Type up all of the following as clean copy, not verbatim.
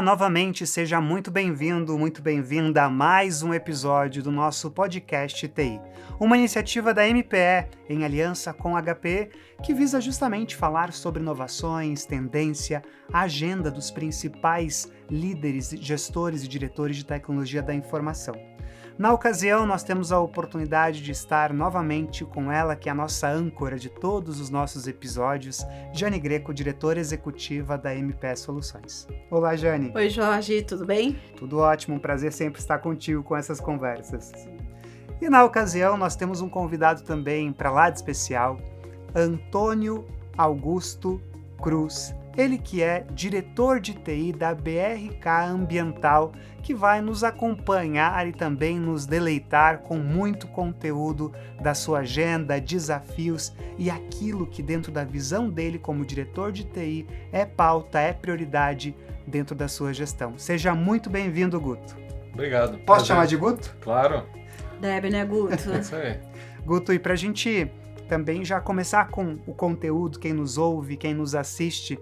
novamente, seja muito bem-vindo, muito bem-vinda a mais um episódio do nosso podcast TI, uma iniciativa da MPE em aliança com a HPE que visa justamente falar sobre inovações, tendência, a agenda dos principais líderes, gestores e diretores de tecnologia da informação. Na ocasião, nós temos a oportunidade de estar novamente com ela, que é a nossa âncora de todos os nossos episódios, Jane Greco, diretora executiva da MPE Soluções. Olá, Jane. Oi, Jorge, tudo bem? Tudo ótimo, um prazer sempre estar contigo com essas conversas. E na ocasião, nós temos um convidado também para lá de especial, Antônio Augusto Cruz. Ele que é diretor de TI da BRK Ambiental, que vai nos acompanhar e também nos deleitar com muito conteúdo da sua agenda, desafios e aquilo que dentro da visão dele como diretor de TI é pauta, é prioridade dentro da sua gestão. Seja muito bem-vindo, Guto. Obrigado. Posso chamar de Guto? Claro. Deve, né, Guto? É isso aí. Guto, e para a gente também já começar com o conteúdo, quem nos ouve, quem nos assiste,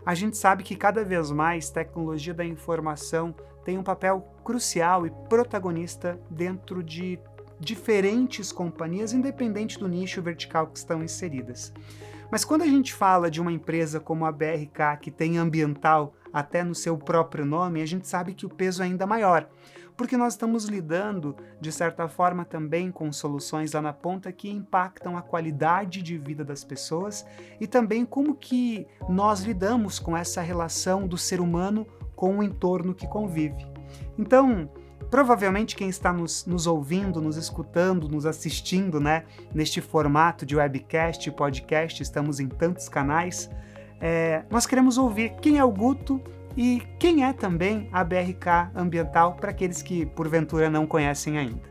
a gente sabe que cada vez mais tecnologia da informação tem um papel crucial e protagonista dentro de diferentes companhias, independente do nicho vertical que estão inseridas. Mas quando a gente fala de uma empresa como a BRK, que tem ambiental até no seu próprio nome, a gente sabe que o peso é ainda maior, porque nós estamos lidando, de certa forma, também com soluções lá na ponta que impactam a qualidade de vida das pessoas e também como que nós lidamos com essa relação do ser humano com o entorno que convive. Então, provavelmente quem está nos ouvindo, nos escutando, nos assistindo, né, neste formato de webcast, podcast, estamos em tantos canais, nós queremos ouvir quem é o Guto e quem é também a BRK Ambiental, para aqueles que, porventura, não conhecem ainda.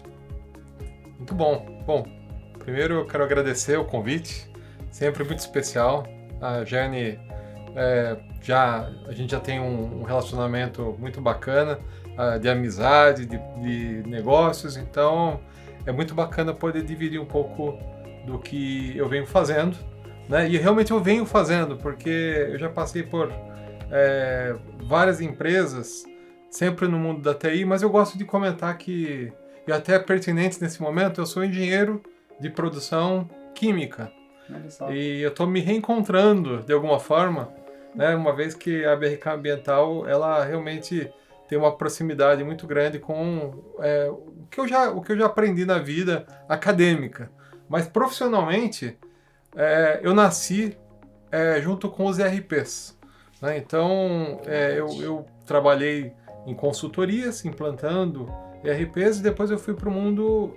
Muito bom. Bom, primeiro eu quero agradecer o convite, sempre muito especial. A Jane, a gente já tem um relacionamento muito bacana, de amizade, de negócios, então é muito bacana poder dividir um pouco do que eu venho fazendo, né? E realmente eu venho fazendo, porque eu já passei por várias empresas, sempre no mundo da TI, mas eu gosto de comentar que, e até é pertinente nesse momento, eu sou engenheiro de produção química. E eu estou me reencontrando de alguma forma, né, uma vez que a BRK Ambiental ela realmente tem uma proximidade muito grande com o que eu já aprendi na vida acadêmica. Mas profissionalmente, eu nasci junto com os ERPs. Né? Então, eu trabalhei em consultorias, implantando ERPs, e depois eu fui para o mundo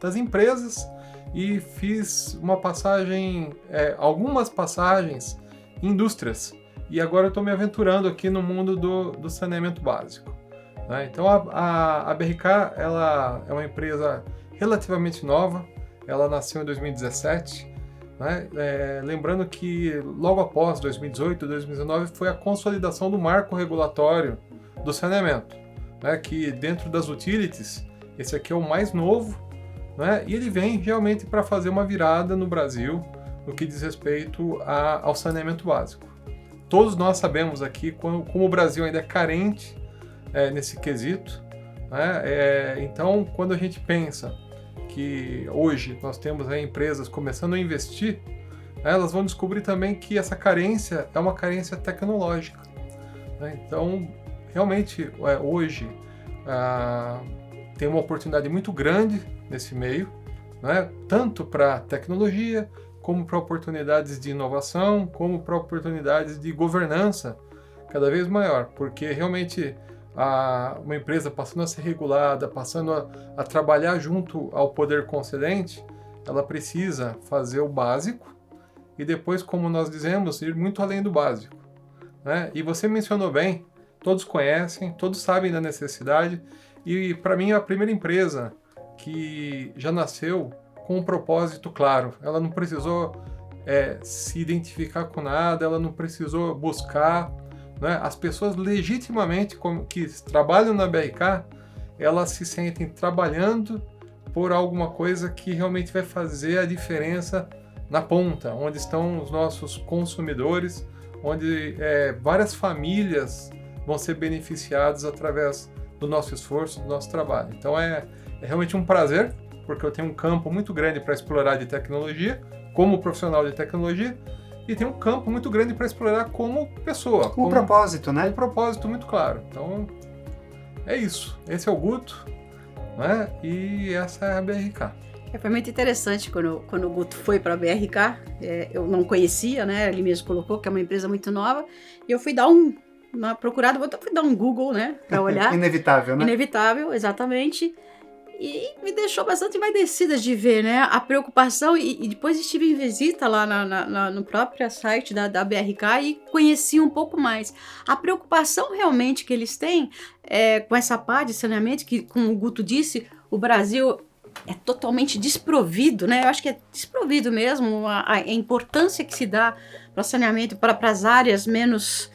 das empresas e fiz uma passagem, algumas passagens em indústrias. E agora eu estou me aventurando aqui no mundo do saneamento básico. Né? Então, a BRK ela é uma empresa relativamente nova, ela nasceu em 2017, né? Lembrando que logo após 2018, 2019 foi a consolidação do marco regulatório do saneamento, né? Que dentro das utilities, esse aqui é o mais novo, né? E ele vem realmente para fazer uma virada no Brasil no que diz respeito ao saneamento básico. Todos nós sabemos aqui como o Brasil ainda é carente nesse quesito, né? Então, quando a gente pensa que hoje nós temos empresas começando a investir, elas vão descobrir também que essa carência é uma carência tecnológica. Né? Então, realmente, hoje tem uma oportunidade muito grande nesse meio, né? Tanto para tecnologia, como para oportunidades de inovação, como para oportunidades de governança cada vez maior, porque realmente uma empresa passando a ser regulada, passando a trabalhar junto ao poder concedente, ela precisa fazer o básico e depois, como nós dizemos, ir muito além do básico. Né? E você mencionou bem, todos conhecem, todos sabem da necessidade, e para mim é a primeira empresa que já nasceu com um propósito claro. Ela não precisou se identificar com nada, ela não precisou buscar. Né? As pessoas legitimamente que trabalham na BRK, elas se sentem trabalhando por alguma coisa que realmente vai fazer a diferença na ponta, onde estão os nossos consumidores, onde várias famílias vão ser beneficiados através do nosso esforço, do nosso trabalho. Então é realmente um prazer, porque eu tenho um campo muito grande para explorar de tecnologia, como profissional de tecnologia, e tem um campo muito grande para explorar como pessoa. Com um propósito, né? Um propósito muito claro. Então, é isso. Esse é o Guto, né? E essa é a BRK. Foi muito interessante quando o Guto foi para a BRK. Eu não conhecia, né? Ele mesmo colocou que é uma empresa muito nova. E eu fui dar uma procurada, fui dar um Google, né? Para olhar. Inevitável, né? Inevitável, exatamente. E me deixou bastante envaidecida de ver, né, a preocupação, e depois estive em visita lá no próprio site da BRK e conheci um pouco mais. A preocupação realmente que eles têm com essa parte de saneamento, que, como o Guto disse, o Brasil é totalmente desprovido, né? Eu acho que é desprovido mesmo a importância que se dá para o saneamento, para as áreas menos...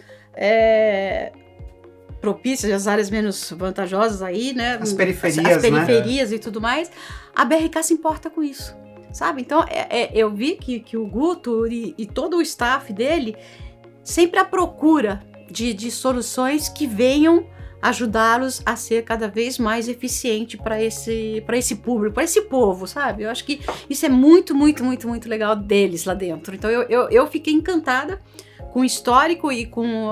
propícias, as áreas menos vantajosas aí, né? As periferias, né? E tudo mais. A BRK se importa com isso, sabe? Então, eu vi que o Guto e todo o staff dele sempre à procura de soluções que venham ajudá-los a ser cada vez mais eficiente para esse público, para esse povo, sabe? Eu acho que isso é muito, muito, muito, muito legal deles lá dentro. Então, eu fiquei encantada com o histórico e com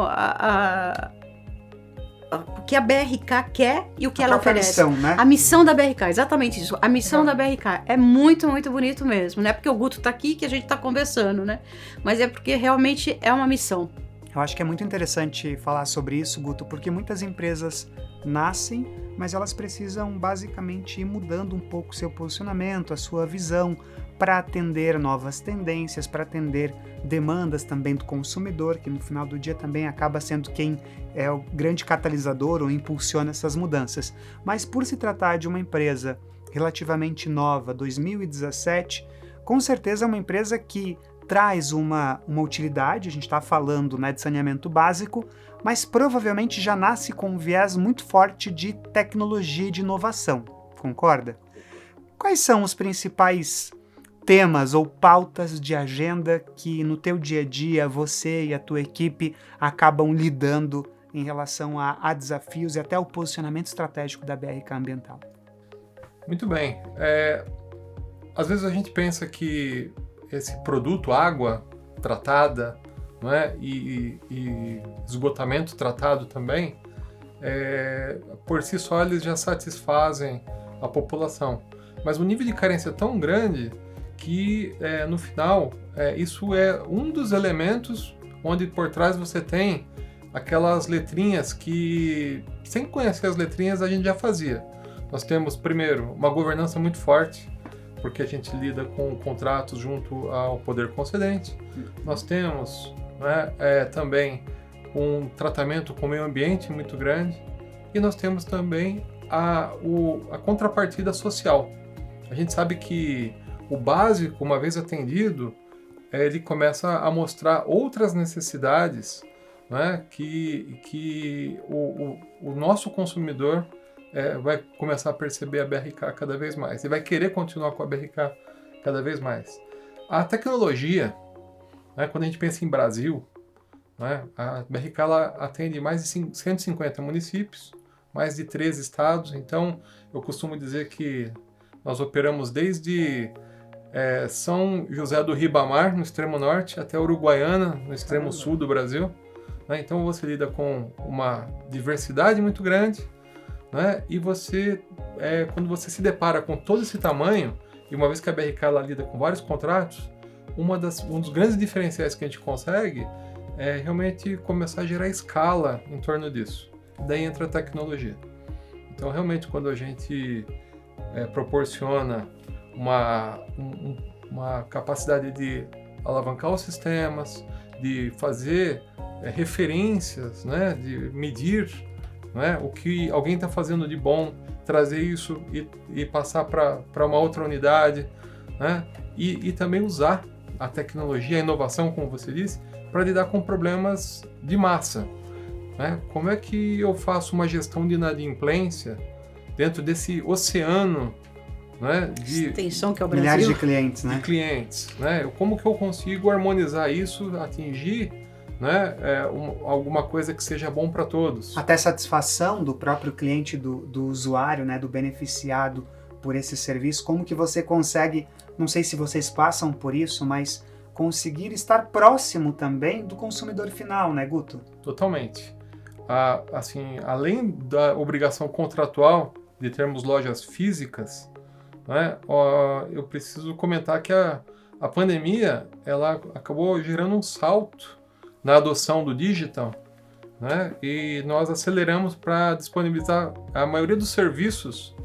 o que a BRK quer e o que ela oferece. Missão, né? A missão da BRK, exatamente isso. A missão da BRK é muito, muito bonito mesmo. Não é porque o Guto tá aqui que a gente tá conversando, né? Mas é porque realmente é uma missão. Eu acho que é muito interessante falar sobre isso, Guto, porque muitas empresas nascem, mas elas precisam basicamente ir mudando um pouco seu posicionamento, a sua visão, para atender novas tendências, para atender demandas também do consumidor, que no final do dia também acaba sendo quem é o grande catalisador ou impulsiona essas mudanças. Mas por se tratar de uma empresa relativamente nova, 2017, com certeza é uma empresa que traz uma utilidade, a gente está falando, né, de saneamento básico, mas provavelmente já nasce com um viés muito forte de tecnologia e de inovação, concorda? Quais são os principais temas ou pautas de agenda que no teu dia a dia você e a tua equipe acabam lidando em relação a desafios e até o posicionamento estratégico da BRK Ambiental? Muito bem. Às vezes a gente pensa que esse produto, água tratada, não é? e esgotamento tratado também, por si só eles já satisfazem a população. Mas o nível de carência é tão grande que no final isso é um dos elementos onde por trás você tem aquelas letrinhas que, sem conhecer as letrinhas, a gente já fazia. Nós temos, primeiro, uma governança muito forte, porque a gente lida com contratos junto ao poder concedente. Nós temos, né, também um tratamento com o meio ambiente muito grande, e nós temos também a contrapartida social. A gente sabe que o básico, uma vez atendido, ele começa a mostrar outras necessidades, né, que o nosso consumidor vai começar a perceber a BRK cada vez mais e vai querer continuar com a BRK cada vez mais. A tecnologia, né, quando a gente pensa em Brasil, né, a BRK ela atende mais de 150 municípios, mais de 13 estados, então eu costumo dizer que nós operamos desde São José do Ribamar, no extremo norte, até Uruguaiana, no extremo sul do Brasil. Né? Então você lida com uma diversidade muito grande, né? E você, quando você se depara com todo esse tamanho, e uma vez que a BRK ela lida com vários contratos, um dos grandes diferenciais que a gente consegue é realmente começar a gerar escala em torno disso. Daí entra a tecnologia. Então realmente quando a gente proporciona uma capacidade de alavancar os sistemas, de fazer referências, né, de medir, né, o que alguém está fazendo de bom, trazer isso e passar para uma outra unidade, né, e também usar a tecnologia, a inovação, como você disse, para lidar com problemas de massa. Né? Como é que eu faço uma gestão de inadimplência dentro desse oceano, né, de extensão que é o Brasil. Milhares de clientes, né? Como que eu consigo harmonizar isso, atingir né? Alguma coisa que seja bom para todos. Até satisfação do próprio cliente, do usuário, né, do beneficiado por esse serviço. Como que você consegue, não sei se vocês passam por isso, mas conseguir estar próximo também do consumidor final, né, Guto? Totalmente. Assim, além da obrigação contratual de termos lojas físicas, né, eu preciso comentar que a pandemia ela acabou gerando um salto na adoção do digital, né, e nós aceleramos para disponibilizar a maioria dos serviços,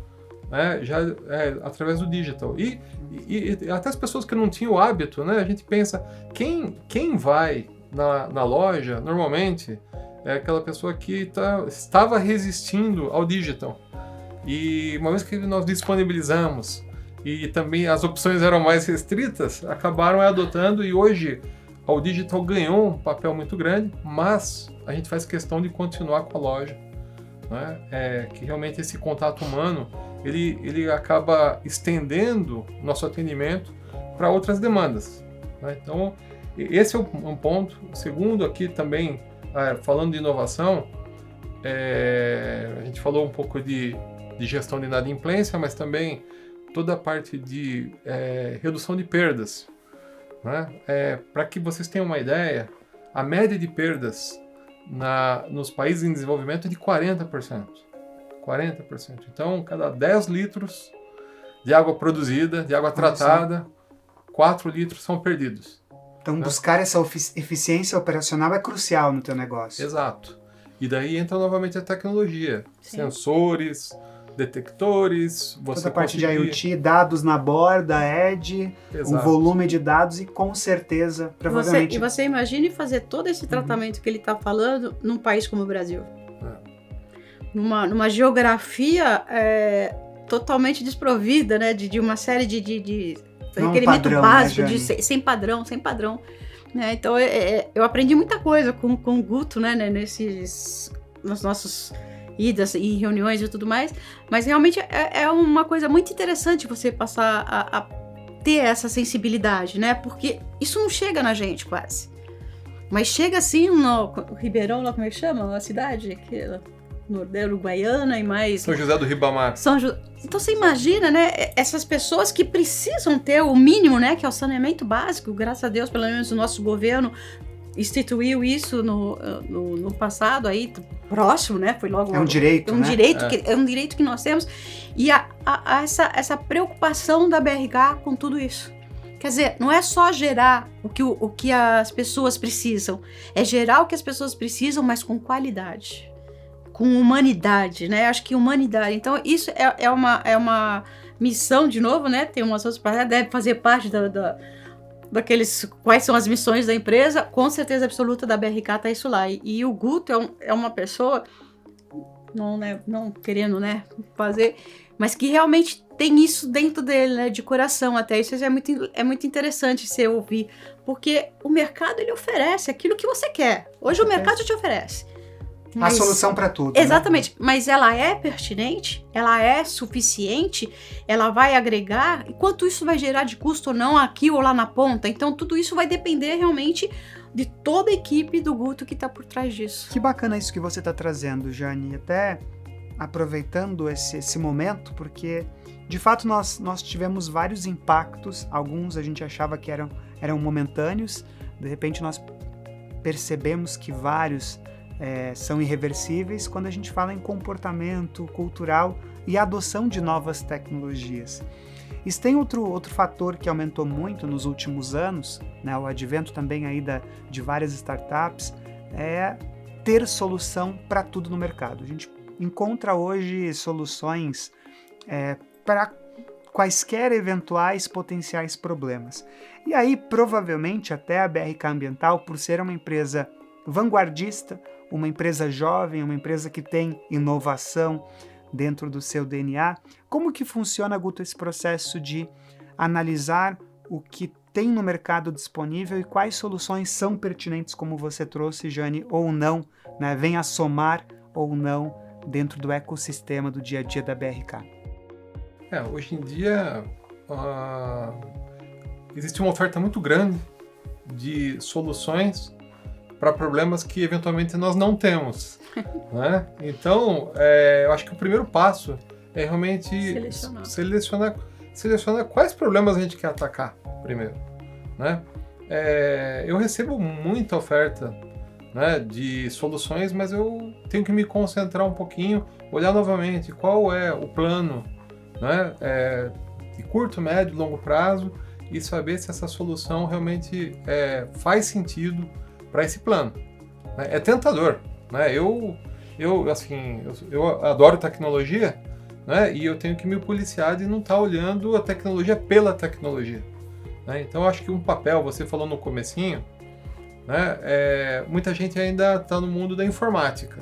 né, já através do digital. E até as pessoas que não tinham o hábito, né, a gente pensa, quem vai na loja, normalmente, é aquela pessoa que estava resistindo ao digital. E uma vez que nós disponibilizamos e também as opções eram mais restritas, acabaram adotando e hoje o digital ganhou um papel muito grande, mas a gente faz questão de continuar com a loja, né? Que realmente esse contato humano ele acaba estendendo nosso atendimento para outras demandas, né? Então, esse é um ponto. O segundo aqui também, falando de inovação, a gente falou um pouco de gestão de inadimplência, mas também toda a parte de redução de perdas, né? Para que vocês tenham uma ideia, a média de perdas nos países em desenvolvimento é de 40%. 40%. Então, cada 10 litros de água produzida, de água tratada, 4 litros são perdidos. Então, buscar essa eficiência operacional é crucial no teu negócio. Exato. E daí entra novamente a tecnologia. Sim. Sensores, detectores, toda a parte de IoT, dados na borda, edge, um volume de dados e com certeza, provavelmente... E você imagine fazer todo esse tratamento que ele está falando num país como o Brasil. Numa geografia totalmente desprovida, né, de uma série de requerimento básico, né, sem padrão. Né? Então, eu aprendi muita coisa com o Guto, né, nas nossas idas e reuniões e tudo mais, mas realmente é uma coisa muito interessante você passar a ter essa sensibilidade, né, porque isso não chega na gente quase, mas chega assim no Ribeirão, lá como é que chama? A cidade aquela... Uruguaiana e mais... São José do Ribamar. Então você imagina, né, essas pessoas que precisam ter o mínimo, né, que é o saneamento básico. Graças a Deus, pelo menos o nosso governo instituiu isso no passado, aí próximo, né, foi logo... É um direito, é um direito que nós temos. E essa preocupação da BRK com tudo isso. Quer dizer, não é só gerar o que as pessoas precisam, é gerar o que as pessoas precisam, mas com qualidade. Com humanidade, né? Acho que humanidade. Então, isso é uma missão, de novo, né? Tem umas outras paradas, deve fazer parte daqueles... Quais são as missões da empresa? Com certeza absoluta da BRK tá isso lá. E o Guto é uma pessoa, não querendo, né, fazer, mas que realmente tem isso dentro dele, né? De coração até. Isso é muito interessante você ouvir. Porque o mercado, ele oferece aquilo que você quer. Hoje o mercado te oferece. Mas, a solução para tudo. Exatamente, né? Mas ela é pertinente, ela é suficiente, ela vai agregar, e quanto isso vai gerar de custo ou não aqui ou lá na ponta. Então tudo isso vai depender realmente de toda a equipe do Guto que está por trás disso. Que bacana isso que você está trazendo, Jane, até aproveitando esse momento, porque de fato nós tivemos vários impactos, alguns a gente achava que eram momentâneos, de repente nós percebemos que vários são irreversíveis quando a gente fala em comportamento cultural e adoção de novas tecnologias. Isso tem outro fator que aumentou muito nos últimos anos, né, o advento também aí de várias startups, é ter solução para tudo no mercado. A gente encontra hoje soluções para quaisquer eventuais potenciais problemas. E aí, provavelmente, até a BRK Ambiental, por ser uma empresa vanguardista, uma empresa jovem, uma empresa que tem inovação dentro do seu DNA. Como que funciona, Guto, esse processo de analisar o que tem no mercado disponível e quais soluções são pertinentes, como você trouxe, Jane, ou não, né? Vem a somar ou não dentro do ecossistema do dia a dia da BRK? Hoje em dia existe uma oferta muito grande de soluções para problemas que eventualmente nós não temos, né? Então, eu acho que o primeiro passo é realmente selecionar quais problemas a gente quer atacar primeiro, né? Eu recebo muita oferta, né, de soluções, mas eu tenho que me concentrar um pouquinho, olhar novamente qual é o plano, né, de curto, médio, longo prazo e saber se essa solução realmente faz sentido para esse plano. Né? É tentador, né? Eu adoro tecnologia, né, e eu tenho que me policiar de não estar olhando a tecnologia pela tecnologia. Né? Então, acho que um papel, você falou no comecinho, né, muita gente ainda está no mundo da informática.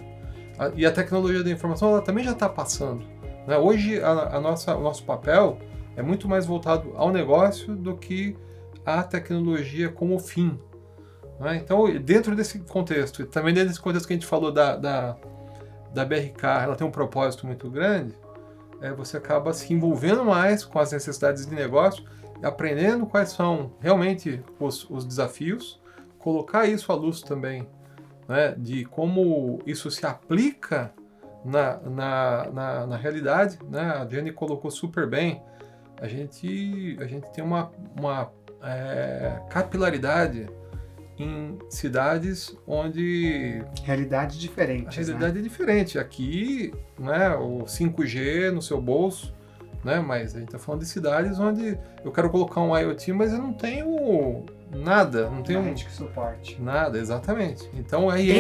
E a tecnologia da informação ela também já está passando. Né? Hoje, o nosso papel é muito mais voltado ao negócio do que à tecnologia como fim. Né? Então, dentro desse contexto, e também dentro desse contexto que a gente falou da BRK, ela tem um propósito muito grande, você acaba se envolvendo mais com as necessidades de negócio, aprendendo quais são realmente os desafios, colocar isso à luz também, né, de como isso se aplica na realidade, né? A Jenny colocou super bem, a gente tem uma capilaridade em cidades onde... Realidade diferente. A realidade é diferente. Aqui, né, o 5G no seu bolso, né, mas a gente está falando de cidades onde eu quero colocar um IoT, mas eu não tenho nada, não tenho rede que suporte. Nada, exatamente. Então aí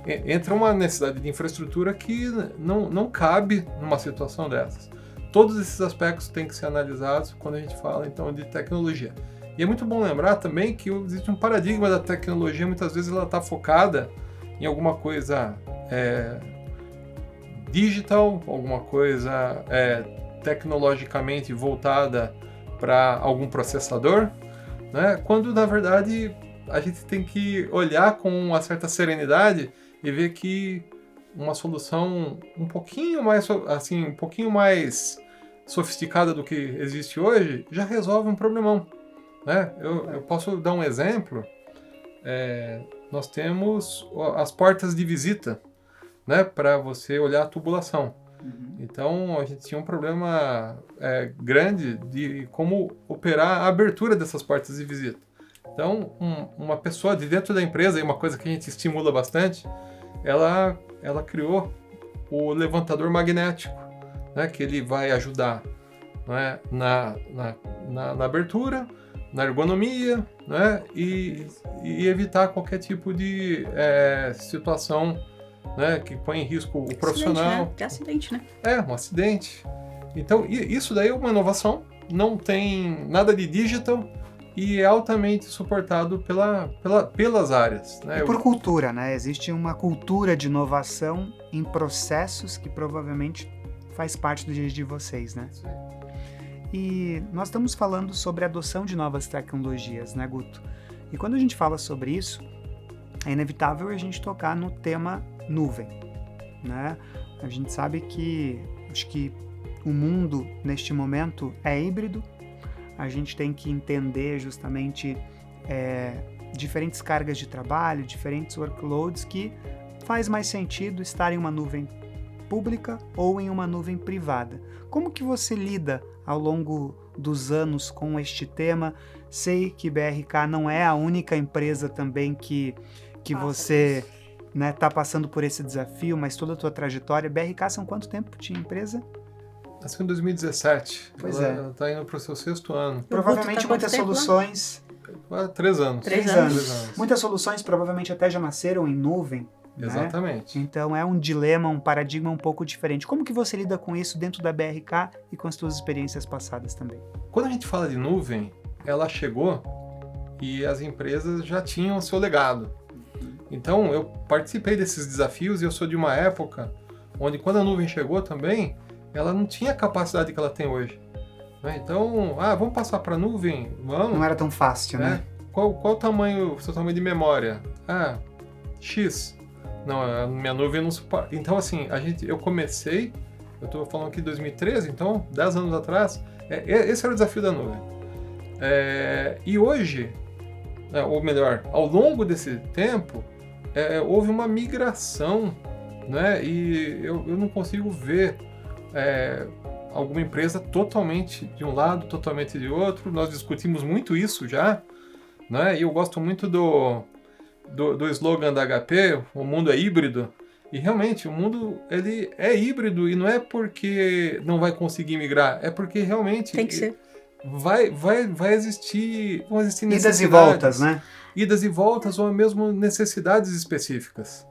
entra uma necessidade de infraestrutura que não cabe numa situação dessas. Todos esses aspectos têm que ser analisados quando a gente fala então de tecnologia. E é muito bom lembrar também que existe um paradigma da tecnologia, muitas vezes ela está focada em alguma coisa digital, alguma coisa tecnologicamente voltada para algum processador, né? Quando na verdade a gente tem que olhar com uma certa serenidade e ver que uma solução um pouquinho mais sofisticada do que existe hoje já resolve um problemão. Né? Eu posso dar um exemplo. Nós temos as portas de visita, né, para você olhar a tubulação. Uhum. Então, a gente tinha um problema grande de como operar a abertura dessas portas de visita. Então, uma pessoa de dentro da empresa, e uma coisa que a gente estimula bastante, ela criou o levantador magnético, né, que ele vai ajudar, né, na abertura, na ergonomia, né, e evitar qualquer tipo de situação, né, que põe em risco o profissional. Acidente, né? Um acidente. Então, isso daí é uma inovação, não tem nada de digital e é altamente suportado pelas áreas. Né? E por cultura, né? Existe uma cultura de inovação em processos que provavelmente faz parte do dia de vocês, né? Sim. E nós estamos falando sobre a adoção de novas tecnologias, né, Guto? E quando a gente fala sobre isso, é inevitável a gente tocar no tema nuvem, né? A gente sabe que, acho que o mundo, neste momento, é híbrido. A gente tem que entender justamente diferentes cargas de trabalho, diferentes workloads que faz mais sentido estar em uma nuvem pública ou em uma nuvem privada. Como que você lida ao longo dos anos com este tema? Sei que BRK não é a única empresa também que você está passando por esse desafio, mas toda a tua trajetória. BRK são quanto tempo de empresa? Nasceu em 2017. Pois ela está indo para o seu 6º ano. Provavelmente muitas soluções... 3 anos. 3 anos. Muitas soluções provavelmente até já nasceram em nuvem. Exatamente. Né? Então é um dilema, um paradigma um pouco diferente. Como que você lida com isso dentro da BRK e com as suas experiências passadas também? Quando a gente fala de nuvem, ela chegou e as empresas já tinham o seu legado. Então eu participei desses desafios e eu sou de uma época onde quando a nuvem chegou também, ela não tinha a capacidade que ela tem hoje. Né? Então, vamos passar para a nuvem? Vamos. Não era tão fácil, né? Qual o seu tamanho de memória? X. Não, a minha nuvem não suporta. Então, assim, eu comecei, eu estou falando aqui de 2013, então, 10 anos atrás, esse era o desafio da nuvem. E hoje, ou melhor, ao longo desse tempo, houve uma migração, né? E eu não consigo ver alguma empresa totalmente de um lado, totalmente de outro. Nós discutimos muito isso já, né? E eu gosto muito do slogan da HP, o mundo é híbrido. E realmente, o mundo ele é híbrido e não é porque não vai conseguir migrar, é porque realmente Tem que ser. Vão existir necessidades. Idas e voltas, né? Idas e voltas ou mesmo necessidades específicas,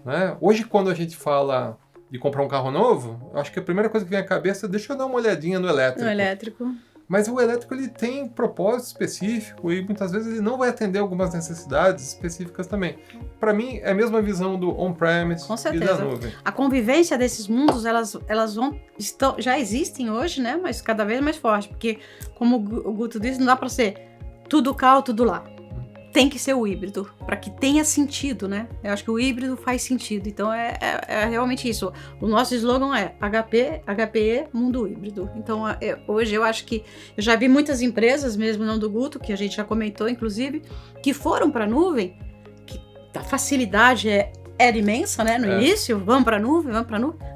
né? Hoje, quando a gente fala de comprar um carro novo, eu acho que a primeira coisa que vem à cabeça é deixa eu dar uma olhadinha no elétrico. No elétrico. Mas o elétrico ele tem propósito específico e muitas vezes ele não vai atender algumas necessidades específicas também. Para mim, é a mesma visão do on-premise e da nuvem. A convivência desses mundos, elas já existem hoje, né? Mas cada vez mais forte. Porque, como o Guto disse, não dá para ser tudo cá ou tudo lá. Tem que ser o híbrido, para que tenha sentido, né? Eu acho que o híbrido faz sentido. Então, é realmente isso. O nosso slogan é HPE, mundo híbrido. Então, hoje eu acho que... Eu já vi muitas empresas, mesmo não do Guto, que a gente já comentou, inclusive, que foram para a nuvem, que a facilidade era imensa, né? No início, vamos para a nuvem,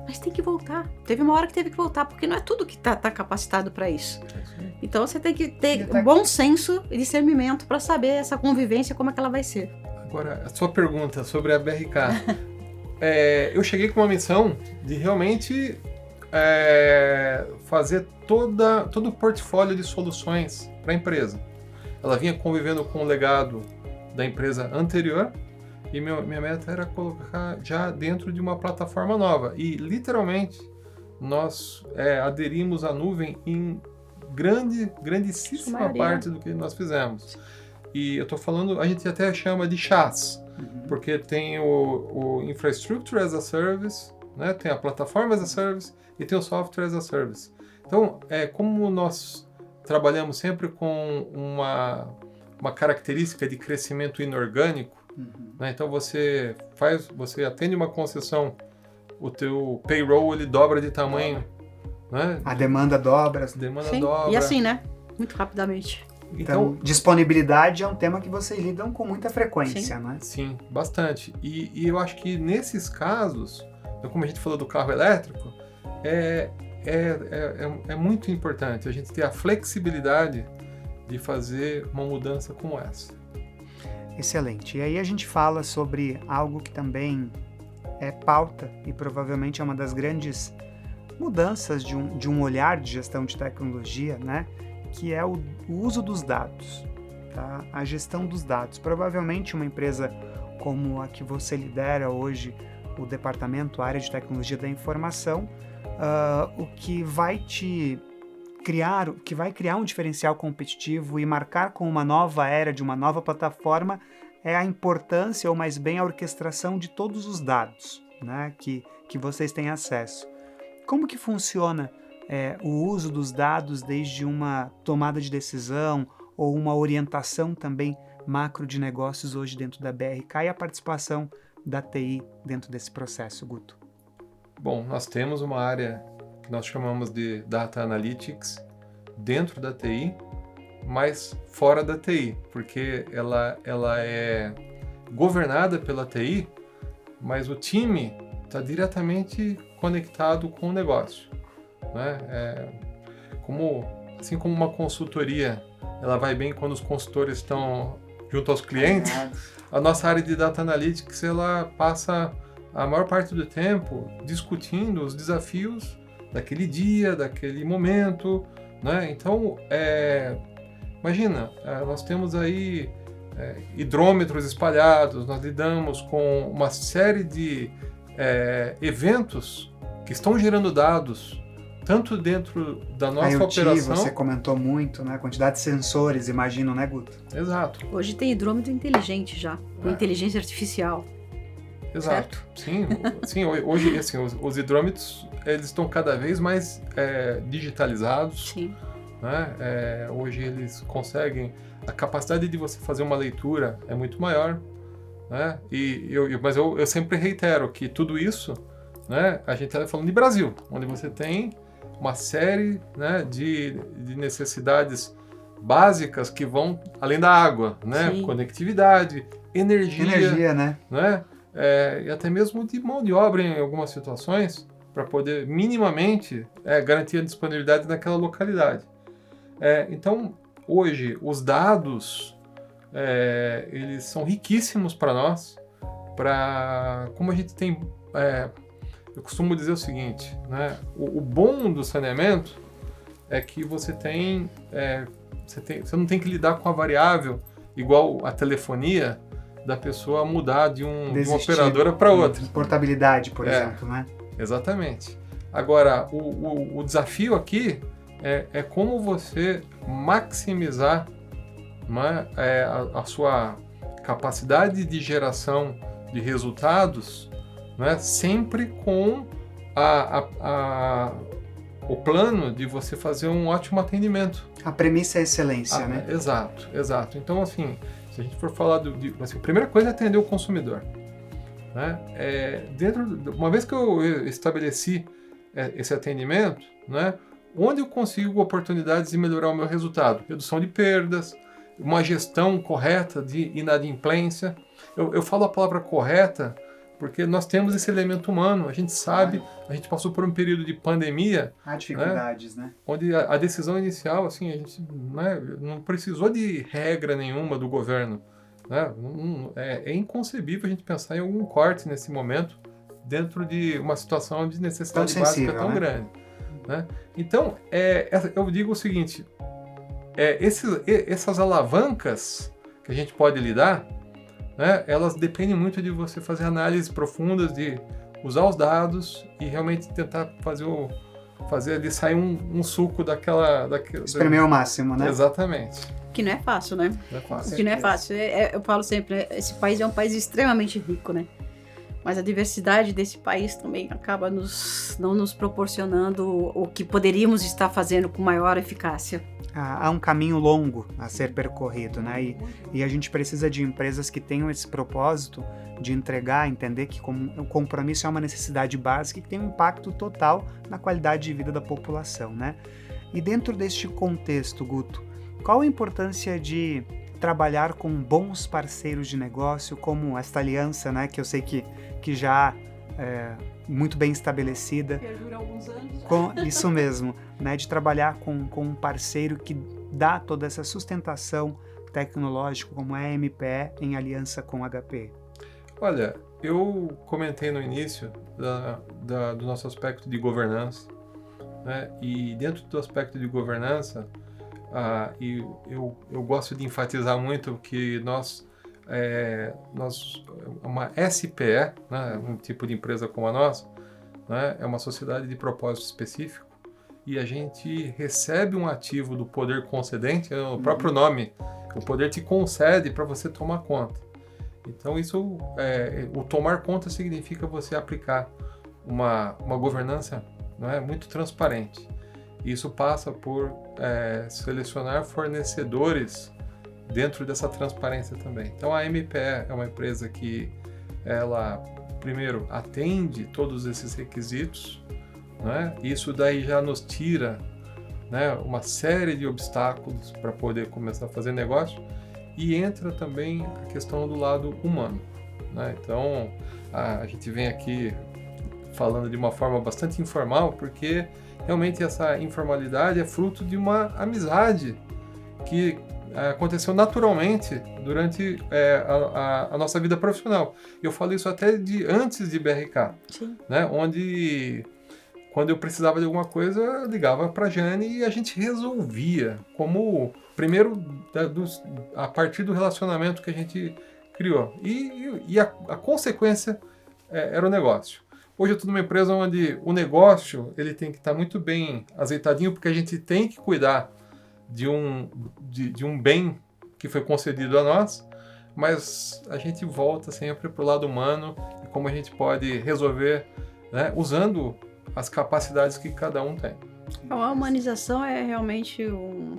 mas tem que voltar. Teve uma hora que teve que voltar, porque não é tudo que tá capacitado para isso. Então você tem que ter um bom senso e discernimento para saber essa convivência, como é que ela vai ser. Agora, a sua pergunta sobre a BRK. Eu cheguei com uma missão de realmente fazer todo o portfólio de soluções para a empresa. Ela vinha convivendo com o legado da empresa anterior e minha meta era colocar já dentro de uma plataforma nova. E, literalmente, nós aderimos à nuvem em grandíssima parte do que nós fizemos. E eu estou falando, a gente até chama de SaaS, porque tem o Infrastructure as a Service, né? Tem a Plataforma as a Service e tem o Software as a Service. Então, como nós trabalhamos sempre com uma característica de crescimento inorgânico, né? Então você atende uma concessão, o teu payroll ele dobra de tamanho, né? A demanda dobra. dobra. E assim, né? Muito rapidamente. Então, disponibilidade é um tema que vocês lidam com muita frequência, né? Sim, bastante. E eu acho que nesses casos, como a gente falou do carro elétrico, é muito importante a gente ter a flexibilidade de fazer uma mudança como essa. Excelente. E aí a gente fala sobre algo que também é pauta e provavelmente é uma das grandes mudanças de um olhar de gestão de tecnologia, né? Que é o uso dos dados, tá? A gestão dos dados. Provavelmente uma empresa como a que você lidera hoje, o departamento, a área de tecnologia da informação, o que vai criar um diferencial competitivo e marcar com uma nova era de uma nova plataforma é a importância, ou mais bem a orquestração de todos os dados, né, que vocês têm acesso. Como que funciona o uso dos dados desde uma tomada de decisão ou uma orientação também macro de negócios hoje dentro da BRK e a participação da TI dentro desse processo, Guto? Bom, nós temos uma área que nós chamamos de Data Analytics dentro da TI, mas fora da TI, porque ela é governada pela TI, mas o time está diretamente conectado com o negócio, né? Assim como uma consultoria, ela vai bem quando os consultores estão junto aos clientes, a nossa área de Data Analytics ela passa a maior parte do tempo discutindo os desafios daquele dia, daquele momento, né? Então, imagina, nós temos aí hidrômetros espalhados, nós lidamos com uma série de eventos que estão gerando dados, tanto dentro da nossa IoT, operação... você comentou muito, né? A quantidade de sensores, imagino, né, Guto? Exato. Hoje tem hidrômetro inteligente já, com inteligência artificial. Exato. Sim, hoje assim, os hidrômetros eles estão cada vez mais digitalizados. Sim. Né? Hoje eles conseguem... A capacidade de você fazer uma leitura é muito maior. Né? Mas eu sempre reitero que tudo isso, né, a gente está falando de Brasil, onde você tem uma série, né, de necessidades básicas que vão além da água, né? Sim. Conectividade, energia, né? né? E até mesmo de mão de obra em algumas situações, para poder minimamente garantir a disponibilidade naquela localidade. Então, hoje, os dados, eles são riquíssimos para nós, como a gente tem... eu costumo dizer o seguinte, né? O bom do saneamento é que você não tem que lidar com a variável, igual a telefonia, da pessoa mudar de uma operadora para outra. Portabilidade, por exemplo, né? Exatamente. Agora, o desafio aqui é como você maximizar, né, a sua capacidade de geração de resultados, né, sempre com o plano de você fazer um ótimo atendimento. A premissa é excelência, né? Exato. Então, assim, se a gente for falar assim, a primeira coisa é atender o consumidor. Né? Uma vez que eu estabeleci esse atendimento, né, onde eu consigo oportunidades de melhorar o meu resultado? Redução de perdas, uma gestão correta de inadimplência. Eu falo a palavra correta porque nós temos esse elemento humano, a gente sabe, a gente passou por um período de pandemia. Há dificuldades, né? Onde a decisão inicial, assim, a gente, né, não precisou de regra nenhuma do governo. Né? É inconcebível a gente pensar em algum corte nesse momento dentro de uma situação de necessidade básica tão grande. Né? Então, eu digo o seguinte, essas alavancas que a gente pode lidar, né, elas dependem muito de você fazer análises profundas, de usar os dados e realmente tentar fazer ali sair um suco daquela... Espremer ao máximo, né? Exatamente. Que não é fácil, né? Não é fácil. Que não é fácil. Eu falo sempre, esse país é um país extremamente rico, né? Mas a diversidade desse país também acaba não nos proporcionando o que poderíamos estar fazendo com maior eficácia. Há um caminho longo a ser percorrido, né? E a gente precisa de empresas que tenham esse propósito de entregar, entender que o compromisso é uma necessidade básica e que tem um impacto total na qualidade de vida da população, né? E dentro deste contexto, Guto, qual a importância de trabalhar com bons parceiros de negócio, como esta aliança, né, que eu sei que já é muito bem estabelecida. Perdura alguns anos. Isso mesmo, né, de trabalhar com um parceiro que dá toda essa sustentação tecnológica, como é a MPE, em aliança com a HPE. Olha, eu comentei no início do nosso aspecto de governança, né, e dentro do aspecto de governança, e eu gosto de enfatizar muito que nós uma SPE, né, um tipo de empresa como a nossa, né, é uma sociedade de propósito específico e a gente recebe um ativo do poder concedente, o próprio nome, o poder te concede para você tomar conta. Então isso, o tomar conta significa você aplicar uma governança, né, muito transparente. Isso passa por selecionar fornecedores dentro dessa transparência também. Então a MPE é uma empresa que ela, primeiro, atende todos esses requisitos, né? Isso daí já nos tira, né, uma série de obstáculos para poder começar a fazer negócio e entra também a questão do lado humano, né? Então a gente vem aqui falando de uma forma bastante informal porque realmente essa informalidade é fruto de uma amizade que aconteceu naturalmente durante a nossa vida profissional. Eu falo isso até antes de BRK, Sim. Né? Onde, quando eu precisava de alguma coisa, eu ligava para a Jane e a gente resolvia, primeiro a partir do relacionamento que a gente criou. E a consequência era o negócio. Hoje eu estou numa empresa onde o negócio ele tem que estar muito bem azeitadinho, porque a gente tem que cuidar de um bem que foi concedido a nós, mas a gente volta sempre para o lado humano e como a gente pode resolver, né, usando as capacidades que cada um tem. A humanização é realmente um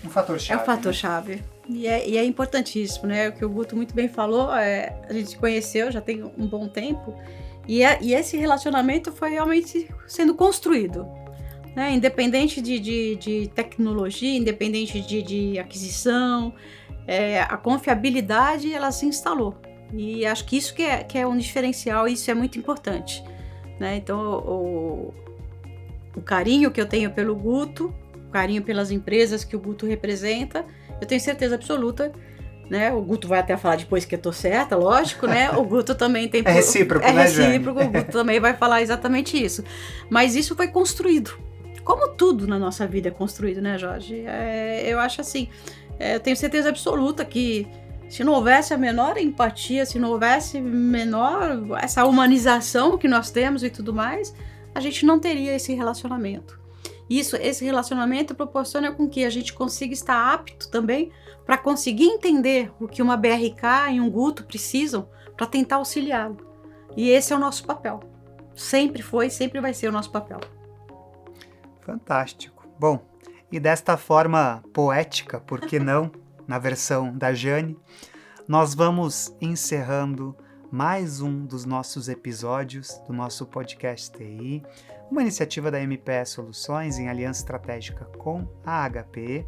fator-chave. É um fator-chave. E é importantíssimo, né? O que o Guto muito bem falou, a gente se conheceu já tem um bom tempo, e esse relacionamento foi realmente sendo construído. né? Independente de tecnologia, independente de aquisição, a confiabilidade, ela se instalou. E acho que isso que é um diferencial, e isso é muito importante, né? Então, o carinho que eu tenho pelo Guto, o carinho pelas empresas que o Guto representa, eu tenho certeza absoluta, né? O Guto vai até falar depois que eu tô certa, lógico, né? O Guto também tem... É recíproco, né, recíproco, o Guto também vai falar exatamente isso. Mas isso foi construído. Como tudo na nossa vida é construído, né, Jorge? Eu acho assim, eu tenho certeza absoluta que se não houvesse a menor empatia, se não houvesse essa humanização que nós temos e tudo mais, a gente não teria esse relacionamento. Esse relacionamento proporciona com que a gente consiga estar apto também para conseguir entender o que uma BRK e um Guto precisam para tentar auxiliá-lo. E esse é o nosso papel. Sempre foi, sempre vai ser o nosso papel. Fantástico. Bom, e desta forma poética, por que não, na versão da Jane, nós vamos encerrando mais um dos nossos episódios do nosso podcast TI, uma iniciativa da MPE Soluções em aliança estratégica com a HP.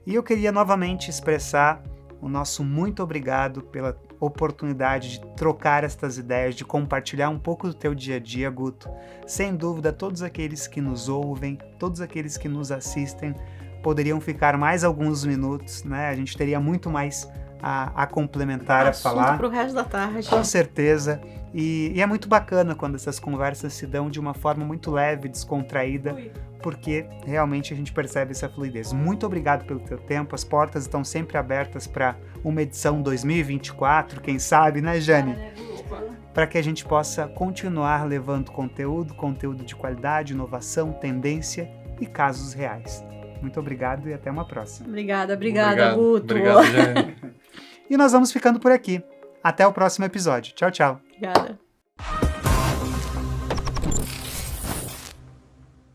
E eu queria novamente expressar o nosso muito obrigado pela oportunidade de trocar estas ideias, de compartilhar um pouco do teu dia a dia, Guto. Sem dúvida, todos aqueles que nos ouvem, todos aqueles que nos assistem, poderiam ficar mais alguns minutos, né? A gente teria muito mais a complementar, a falar. Para o resto da tarde. Com certeza. E é muito bacana quando essas conversas se dão de uma forma muito leve, descontraída, porque realmente a gente percebe essa fluidez. Muito obrigado pelo teu tempo, as portas estão sempre abertas para uma edição 2024, quem sabe, né, Jane? Para que a gente possa continuar levando conteúdo de qualidade, inovação, tendência e casos reais. Muito obrigado e até uma próxima. Obrigada, Guto. Obrigado, Jane. E nós vamos ficando por aqui. Até o próximo episódio. Tchau, tchau. Obrigada.